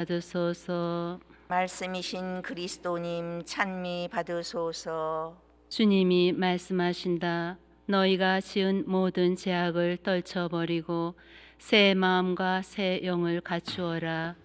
받으소서. 말씀이신 그리스도님 찬미 받으소서. 주님이 말씀하신다. 너희가 지은 모든 죄악을 떨쳐버리고 새 마음과 새 영을 갖추어라.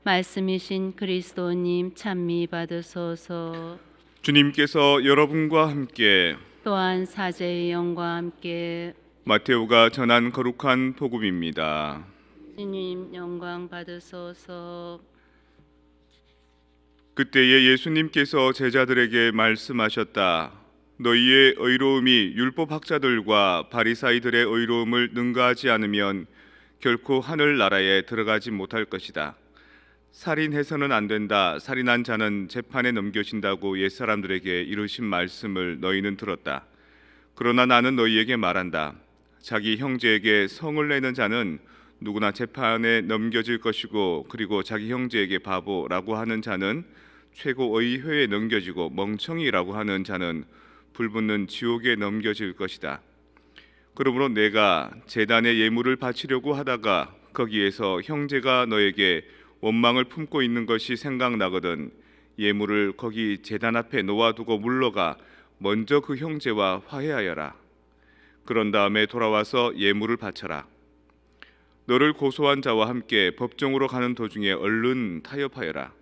말씀이신 그리스도님 찬미 받으소서. 주님께서 여러분과 함께 또한 사제의 영과 함께 마테오가 전한 거룩한 복음입니다. 주님 영광 받으소서. 그때에 예수님께서 제자들에게 말씀하셨다. 너희의 의로움이 율법학자들과 바리사이들의 의로움을 능가하지 않으면 결코 하늘 나라에 들어가지 못할 것이다. 살인해서는 안 된다. 살인한 자는 재판에 넘겨진다고 옛사람들에게 이르신 말씀을 너희는 들었다. 그러나 나는 너희에게 말한다. 자기 형제에게 성을 내는 자는 누구나 재판에 넘겨질 것이고, 그리고 자기 형제에게 바보라고 하는 자는 최고의 회에 넘겨지고, 멍청이라고 하는 자는 불붙는 지옥에 넘겨질 것이다. 그러므로 내가 제단에 예물을 바치려고 하다가 거기에서 형제가 너에게 원망을 품고 있는 것이 생각나거든 예물을 거기 제단 앞에 놓아두고 물러가 먼저 그 형제와 화해하여라. 그런 다음에 돌아와서 예물을 바쳐라. 너를 고소한 자와 함께 법정으로 가는 도중에 얼른 타협하여라.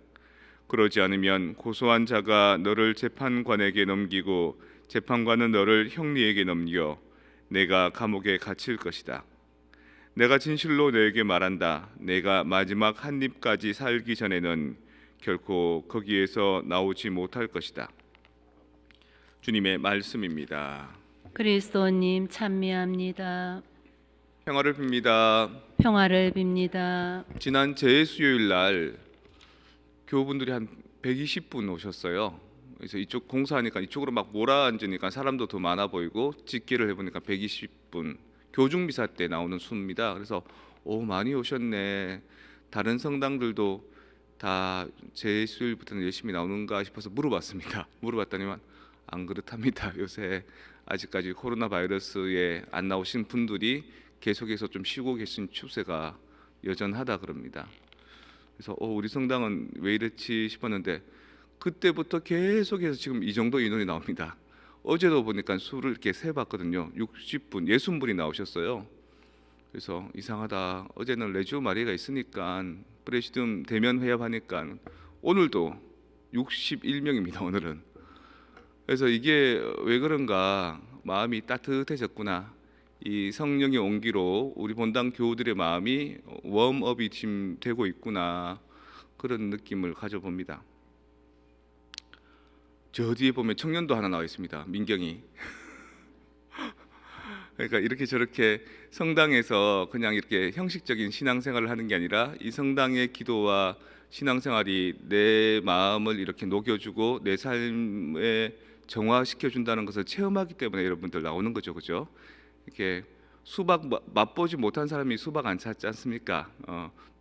그러지 않으면 고소한 자가 너를 재판관에게 넘기고 재판관은 너를 형리에게 넘겨 내가 감옥에 갇힐 것이다. 내가 진실로 너에게 말한다. 내가 마지막 한 입까지 살기 전에는 결코 거기에서 나오지 못할 것이다. 주님의 말씀입니다. 그리스도님 찬미합니다. 평화를 빕니다. 평화를 빕니다. 지난 재수요일 날 교우분들이 한 120분 오셨어요. 그래서 이쪽 공사하니까 이쪽으로 막 몰아앉으니까 사람도 더 많아 보이고 집계를 해보니까 120분 교중미사 때 나오는 수입니다. 그래서 많이 오셨네. 다른 성당들도 다 재수요일부터는 열심히 나오는가 싶어서 물어봤습니다. 물어봤더니만 안 그렇답니다. 요새 아직까지 코로나 바이러스에 안 나오신 분들이 계속해서 좀 쉬고 계신 추세가 여전하다 그럽니다. 그래서 우리 성당은 왜 이랬지 싶었는데 그때부터 계속해서 지금 이 정도 인원이 나옵니다. 어제도 보니까 수를 이렇게 세봤거든요. 60분, 60분이 나오셨어요. 그래서 이상하다. 어제는 레지오 마리아가 있으니까 프레시듬 대면 회합하니까 오늘도 61명입니다. 오늘은. 그래서 이게 왜 그런가 마음이 따뜻해졌구나. 이 성령의 온기로 우리 본당 교우들의 마음이 웜업이 지금 되고 있구나. 그런 느낌을 가져봅니다. 저 뒤에 보면 청년도 하나 나와 있습니다. 민경이. 그러니까 이렇게 저렇게 성당에서 그냥 이렇게 형식적인 신앙생활을 하는 게 아니라 이 성당의 기도와 신앙생활이 내 마음을 이렇게 녹여주고 내 삶에 정화시켜준다는 것을 체험하기 때문에 여러분들 나오는 거죠, 그죠? 이렇게 수박 맛보지 못한 사람이 수박 안 찾지 않습니까?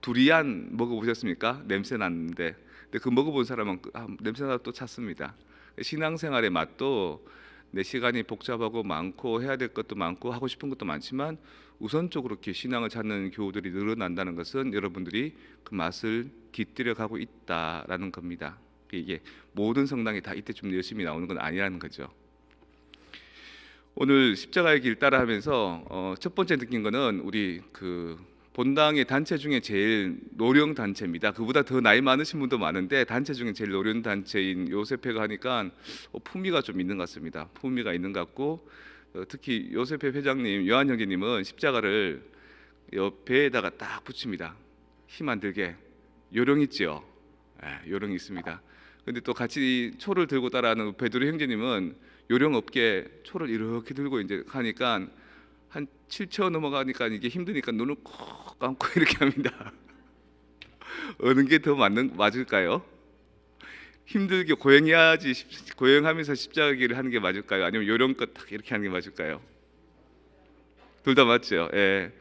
두리안 먹어보셨습니까? 냄새 났는데, 근데 그 먹어본 사람은 냄새 나도 또 찾습니다. 신앙생활의 맛도 내 시간이 복잡하고 많고 해야 될 것도 많고 하고 싶은 것도 많지만 우선적으로 이렇게 신앙을 찾는 교우들이 늘어난다는 것은 여러분들이 그 맛을 깃들여 가고 있다라는 겁니다. 이게 모든 성당이 다 이때 좀 열심히 나오는 건 아니라는 거죠. 오늘 십자가의 길 따라하면서 첫 번째 느낀 거는 우리 그 본당의 단체 중에 제일 노령 단체입니다. 그보다 더 나이 많으신 분도 많은데 단체 중에 제일 노령 단체인 요셉회가 하니까 품위가 좀 있는 것 같습니다. 품위가 있는 것 같고 특히 요셉회 회장님, 요한 형제님은 십자가를 배에다가 딱 붙입니다. 힘 안 들게. 요령 있죠? 요령이 있습니다. 근데 또 같이 초를 들고 따라하는 베드로 형제님은 요령 없게 초를 이렇게 들고 이제 가니까 한 7초 넘어가니까 이게 힘드니까 눈을 콕 감고 이렇게 합니다. 어느 게 더 맞을까요? 힘들게 고행해야지 고행하면서 십자가 길을 하는 게 맞을까요? 아니면 요령껏 딱 이렇게 하는 게 맞을까요? 둘 다 맞죠. 예.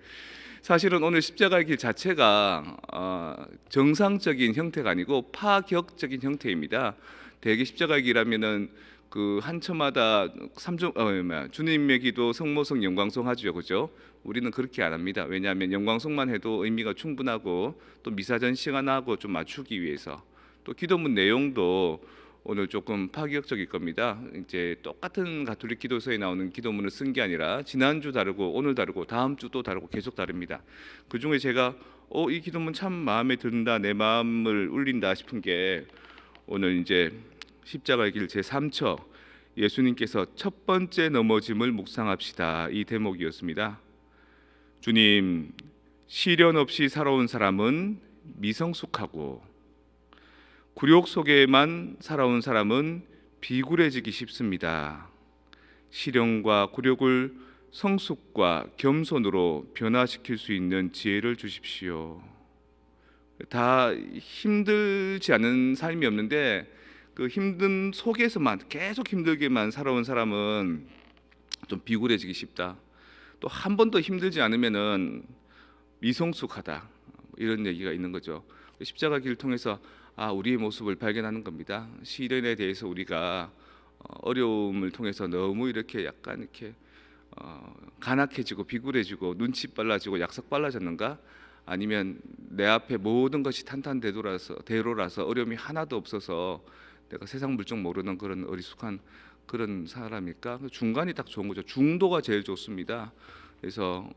사실은 오늘 십자가의 길 자체가 정상적인 형태가 아니고 파격적인 형태입니다. 대개 십자가의 길하면은 그 한 처마다 주님의 기도 성모성 영광성 하죠, 그죠? 우리는 그렇게 안 합니다. 왜냐하면 영광성만 해도 의미가 충분하고 또 미사전 시간하고 좀 맞추기 위해서, 또 기도문 내용도 오늘 조금 파격적일 겁니다. 이제 똑같은 가톨릭 기도서에 나오는 기도문을 쓴 게 아니라 지난주 다르고 오늘 다르고 다음 주 또 다르고 계속 다릅니다. 그 중에 제가 이 기도문 참 마음에 든다, 내 마음을 울린다 싶은 게 오늘 이제 십자가의 길 제3처 예수님께서 첫 번째 넘어짐을 묵상합시다, 이 대목이었습니다. 주님, 시련 없이 살아온 사람은 미성숙하고 굴욕 속에만 살아온 사람은 비굴해지기 쉽습니다. 시련과 굴욕을 성숙과 겸손으로 변화시킬 수 있는 지혜를 주십시오. 다 힘들지 않은 삶이 없는데 그 힘든 속에서만 계속 힘들게만 살아온 사람은 좀 비굴해지기 쉽다. 또 한 번도 힘들지 않으면은 미성숙하다, 이런 얘기가 있는 거죠. 십자가 길을 통해서 우리의 모습을 발견하는 겁니다. 시련에 대해서 우리가 어려움을 통해서 너무 이렇게 약간 이렇게 간악해지고 비굴해지고 눈치 빨라지고 약속 빨라졌는가? 아니면 내 앞에 모든 것이 탄탄대로라서 어려움이 하나도 없어서 내가 세상 물정 모르는 그런 어리숙한 그런 사람일까? 중간이 딱 좋은 거죠. 중도가 제일 좋습니다. 그래서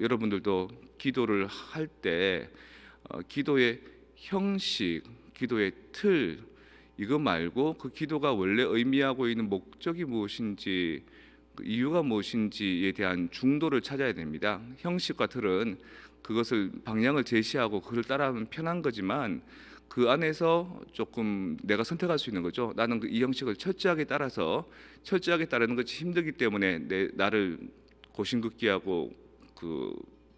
여러분들도 기도를 할 때 기도의 형식, 기도의 틀, 이거 말고 그 기도가 원래 의미하고 있는 목적이 무엇인지, 그 이유가 무엇인지에 대한 중도를 찾아야 됩니다. 형식과 틀은 그것을 방향을 제시하고 그걸 따라하면 편한 거지만 그 안에서 조금 내가 선택할 수 있는 거죠. 나는 이 형식을 철저하게 따르는 것이 힘들기 때문에 나를 고심긋기하고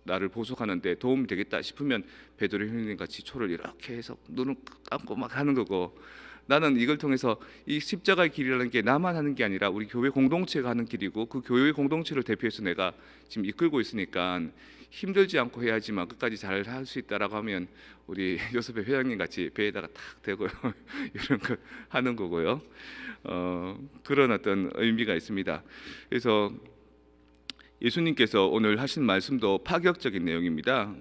나를 보속하는 데 도움이 되겠다 싶으면 베드로 형님 같이 초를 이렇게 해서 눈을 감고 막 하는 거고, 나는 이걸 통해서 이 십자가의 길이라는 게 나만 하는 게 아니라 우리 교회 공동체가 하는 길이고 그 교회 공동체를 대표해서 내가 지금 이끌고 있으니까 힘들지 않고 해야지만 끝까지 잘 할 수 있다라고 하면 우리 요셉의 회장님 같이 배에다가 탁 대고 이런 거 하는 거고요. 그런 어떤 의미가 있습니다. 그래서 예수님께서 오늘 하신 말씀도 파격적인 내용입니다.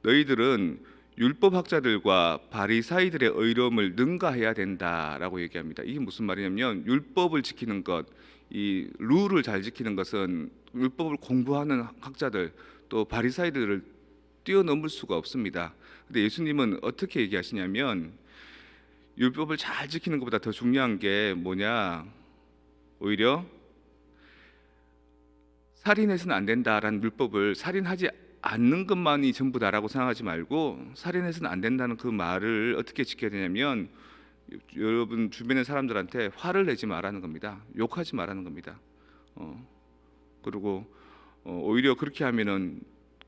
너희들은 율법학자들과 바리사이들의 의로움을 능가해야 된다라고 얘기합니다. 이게 무슨 말이냐면 율법을 지키는 것, 이 룰을 잘 지키는 것은 율법을 공부하는 학자들 또 바리사이들을 뛰어넘을 수가 없습니다. 근데 예수님은 어떻게 얘기하시냐면 율법을 잘 지키는 것보다 더 중요한 게 뭐냐, 오히려 살인해서는 안 된다라는 율법을 살인하지 않는 것만이 전부다라고 생각하지 말고 살인해서는 안 된다는 그 말을 어떻게 지켜야 되냐면 여러분 주변의 사람들한테 화를 내지 말라는 겁니다. 욕하지 말라는 겁니다. 그리고 오히려 그렇게 하면은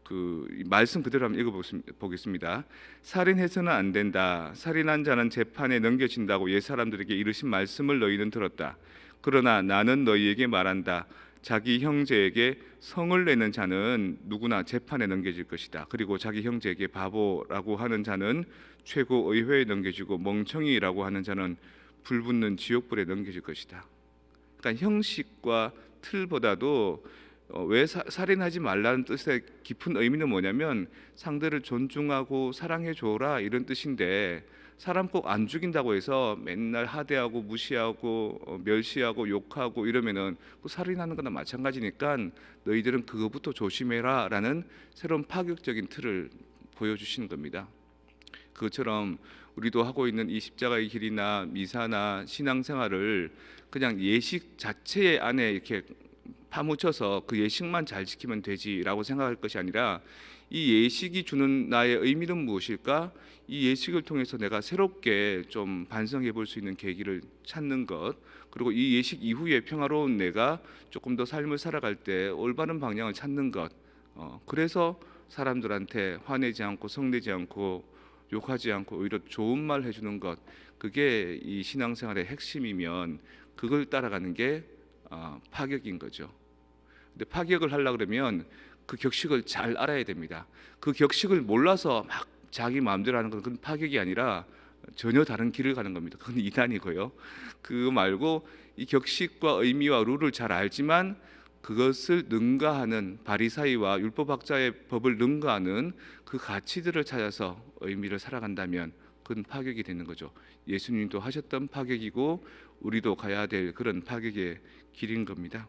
그 말씀 그대로 한번 읽어보겠습니다. 살인해서는 안 된다. 살인한 자는 재판에 넘겨진다고 옛 사람들에게 이르신 말씀을 너희는 들었다. 그러나 나는 너희에게 말한다. 자기 형제에게 성을 내는 자는 누구나 재판에 넘겨질 것이다. 그리고 자기 형제에게 바보라고 하는 자는 최고 의회에 넘겨지고 멍청이라고 하는 자는 불붙는 지옥불에 넘겨질 것이다. 그러니까 형식과 틀보다도 왜 살인하지 말라는 뜻의 깊은 의미는 뭐냐면 상대를 존중하고 사랑해 줘라, 이런 뜻인데 사람 꼭 안 죽인다고 해서 맨날 하대하고 무시하고 멸시하고 욕하고 이러면은 그 살인하는 거나 마찬가지니까 너희들은 그거부터 조심해라 라는 새로운 파격적인 틀을 보여주시는 겁니다. 그것처럼 우리도 하고 있는 이 십자가의 길이나 미사나 신앙생활을 그냥 예식 자체 안에 이렇게 파묻혀서 그 예식만 잘 지키면 되지라고 생각할 것이 아니라 이 예식이 주는 나의 의미는 무엇일까? 이 예식을 통해서 내가 새롭게 좀 반성해 볼 수 있는 계기를 찾는 것, 그리고 이 예식 이후에 평화로운 내가 조금 더 삶을 살아갈 때 올바른 방향을 찾는 것, 그래서 사람들한테 화내지 않고 성내지 않고 욕하지 않고 오히려 좋은 말 해주는 것, 그게 이 신앙생활의 핵심이면 그걸 따라가는 게 파격인 거죠. 근데 파격을 하려 그러면 그 격식을 잘 알아야 됩니다. 그 격식을 몰라서 막 자기 마음대로 하는 건 그건 파격이 아니라 전혀 다른 길을 가는 겁니다. 그건 이단이고요. 그거 말고 이 격식과 의미와 룰을 잘 알지만 그것을 능가하는 바리사이와 율법학자의 법을 능가하는 그 가치들을 찾아서 의미를 살아간다면 그건 파격이 되는 거죠. 예수님도 하셨던 파격이고 우리도 가야 될 그런 파격의 길인 겁니다.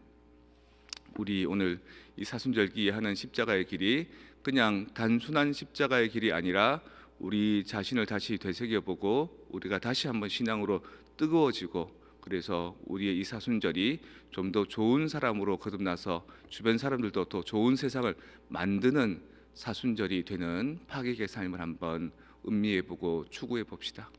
우리 오늘 이 사순절기에 하는 십자가의 길이 그냥 단순한 십자가의 길이 아니라 우리 자신을 다시 되새겨보고 우리가 다시 한번 신앙으로 뜨거워지고 그래서 우리의 이 사순절이 좀 더 좋은 사람으로 거듭나서 주변 사람들도 더 좋은 세상을 만드는 사순절이 되는 파격의 삶을 한번 음미해보고 추구해 봅시다.